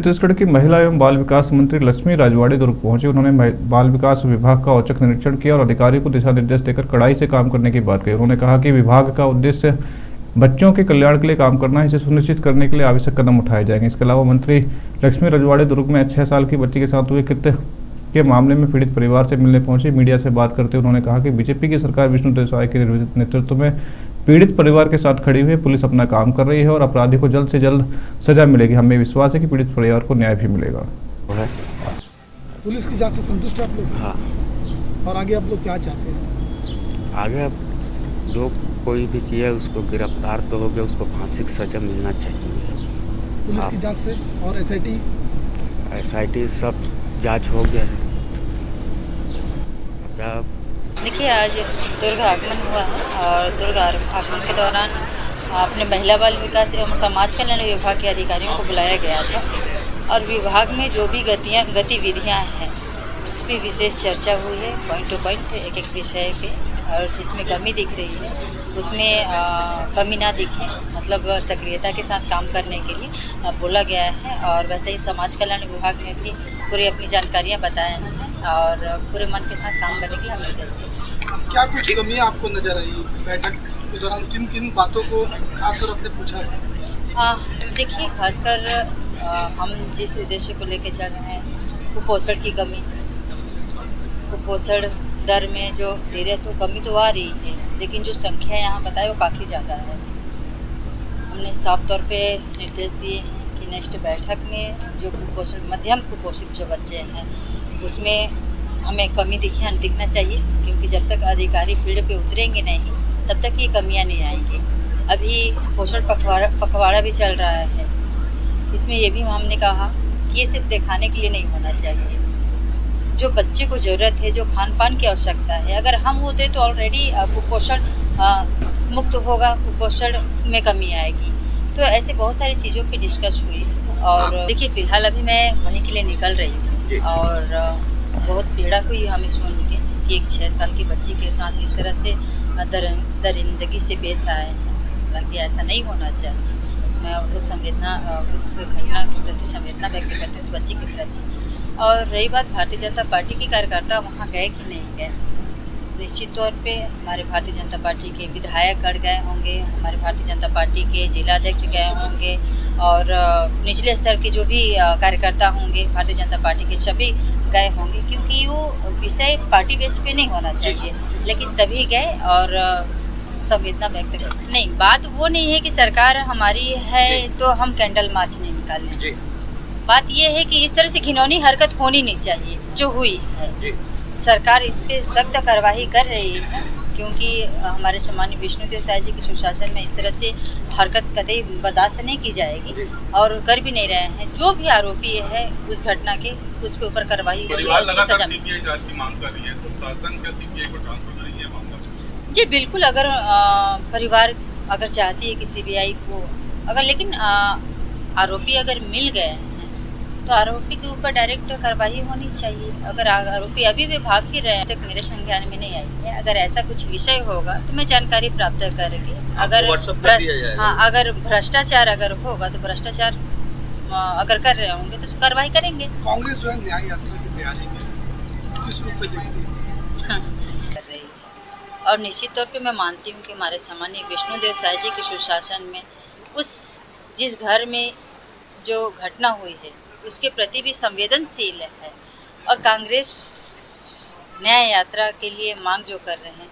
छत्तीसगढ़ की महिला एवं बाल विकास मंत्री लक्ष्मी राजवाड़े दुर्ग पहुंची। उन्होंने बाल विकास विभाग का औचक निरीक्षण किया और अधिकारियों को दिशा निर्देश देकर कड़ाई से काम करने की बात कही। उन्होंने कहा कि विभाग का उद्देश्य बच्चों के कल्याण के लिए काम करना है, इसे सुनिश्चित करने के लिए आवश्यक कदम उठाए जाएंगे। इसके अलावा मंत्री लक्ष्मी राजवाड़े दुर्ग में 6 साल की बच्ची के साथ हुए कृत्य के मामले में पीड़ित परिवार से मिलने पहुंचे। मीडिया से बात करते हुए उन्होंने कहा कि बीजेपी की सरकार विष्णुदेव साय के नेतृत्व में पीड़ित परिवार के साथ खड़ी हुई है। पुलिस अपना काम कर रही है और अपराधी को जल्द से जल्द सजा मिलेगी। हमें विश्वास है कि पीड़ित परिवार को न्याय भी मिलेगा। पुलिस की जांच से संतुष्ट है आप लोग? हाँ। और आगे आप लोग क्या चाहते हैं? आगे अब जो कोई भी किया उसको गिरफ्तार तो हो गया, उसको फांसी की सजा मिलना चाहिए। पुलिस की जांच से और एसआईटी सब जांच हो गया है। अब देखिए, आज दुर्ग आगमन हुआ है और दुर्ग आगमन के दौरान अपने महिला बाल विकास एवं समाज कल्याण विभाग के अधिकारियों को बुलाया गया था और विभाग में जो भी गतिविधियां हैं उस पर विशेष चर्चा हुई है। पॉइंट टू पॉइंट एक एक विषय पे, और जिसमें कमी दिख रही है उसमें कमी ना दिखे, मतलब सक्रियता के साथ काम करने के लिए बोला गया है। और वैसे ही समाज कल्याण विभाग में भी पूरी अपनी जानकारियाँ बताए हैं और पूरे मन के साथ काम करने के लिए निर्देश दिए। क्या कुछ कमी आपको नजर आई बैठक के दौरान? किन किन बातों को खासकर आपने पूछा? देखिए, खासकर हम जिस उद्देश्य को लेकर चल रहे हैं, कुपोषण की कमी, कुपोषण दर में जो धीरे तो कमी तो आ रही है, लेकिन जो संख्या यहाँ बताए वो काफ़ी ज़्यादा है। हमने साफ तौर पे निर्देश दिए हैं कि नेक्स्ट बैठक में जो कुपोषण मध्यम कुपोषित जो बच्चे हैं उसमें हमें कमी दिखना चाहिए, क्योंकि जब तक अधिकारी फील्ड पे उतरेंगे नहीं तब तक ये कमियाँ नहीं आएंगी। अभी पोषण पखवाड़ा भी चल रहा है, इसमें ये भी हमने कहा कि ये सिर्फ दिखाने के लिए नहीं होना चाहिए। जो बच्चे को ज़रूरत है, जो खान पान की आवश्यकता है, अगर हम वो दें तो ऑलरेडी कुपोषण मुक्त होगा, कुपोषण में कमी आएगी। तो ऐसे बहुत सारी चीज़ों पे डिस्कस हुई। और देखिए, फ़िलहाल अभी मैं वहीं के लिए निकल रही हूँ और बहुत पीड़ा हुई हमें सुन के कि एक 6 साल की बच्ची के साथ इस तरह से दरिंदगी से पेश आए हैं। हालांकि ऐसा नहीं होना चाहिए। मैं उस घटना के प्रति संवेदना व्यक्त करती हूँ, उस बच्ची के प्रति। और रही बात भारतीय जनता पार्टी के कार्यकर्ता वहाँ गए कि नहीं गए, निश्चित तौर पे हमारे भारतीय जनता पार्टी के विधायकगण गए होंगे, हमारे भारतीय जनता पार्टी के जिलाध्यक्ष गए होंगे और निचले स्तर के जो भी कार्यकर्ता होंगे भारतीय जनता पार्टी के सभी गए होंगे, क्योंकि वो विषय पार्टी बेस्ड पे नहीं होना चाहिए। लेकिन सभी गए और संवेदना व्यक्त कर। नहीं, बात वो नहीं है कि सरकार हमारी है तो हम कैंडल मार्च नहीं निकालें। बात ये है कि इस तरह से घिनौनी हरकत होनी नहीं चाहिए जो हुई है। सरकार इस पे सख्त कार्रवाई कर रही है, क्योंकि हमारे सम्मानित विष्णुदेव साय जी के सुशासन में इस तरह से हरकत कतई बर्दाश्त नहीं की जाएगी और कर भी नहीं रहे हैं। जो भी आरोपी है उस घटना के, उसके ऊपर कार्रवाई सजा मिले। जी बिल्कुल, अगर परिवार अगर चाहती है कि सीबीआई को लेकिन आरोपी अगर मिल गए हैं तो आरोपी के ऊपर डायरेक्ट कार्रवाई होनी चाहिए। अगर आरोपी अभी भी भाग ही रहे हैं, तक मेरे संज्ञान में नहीं आई है। अगर ऐसा कुछ विषय होगा तो मैं जानकारी प्राप्त करेंगे। अगर भ्रष्टाचार अगर होगा तो भ्रष्टाचार अगर कर रहे होंगे तो कार्रवाई करेंगे। कांग्रेस जो है न्याय यात्रा की तैयारी में किस रूप में देखती है? कर रही है और निश्चित तौर पे मैं मानती हूँ कि हमारे सामान्य विष्णुदेव साय जी के सुशासन में जिस घर में जो घटना हुई है उसके प्रति भी संवेदनशील है। और कांग्रेस न्याय यात्रा के लिए मांग जो कर रहे हैं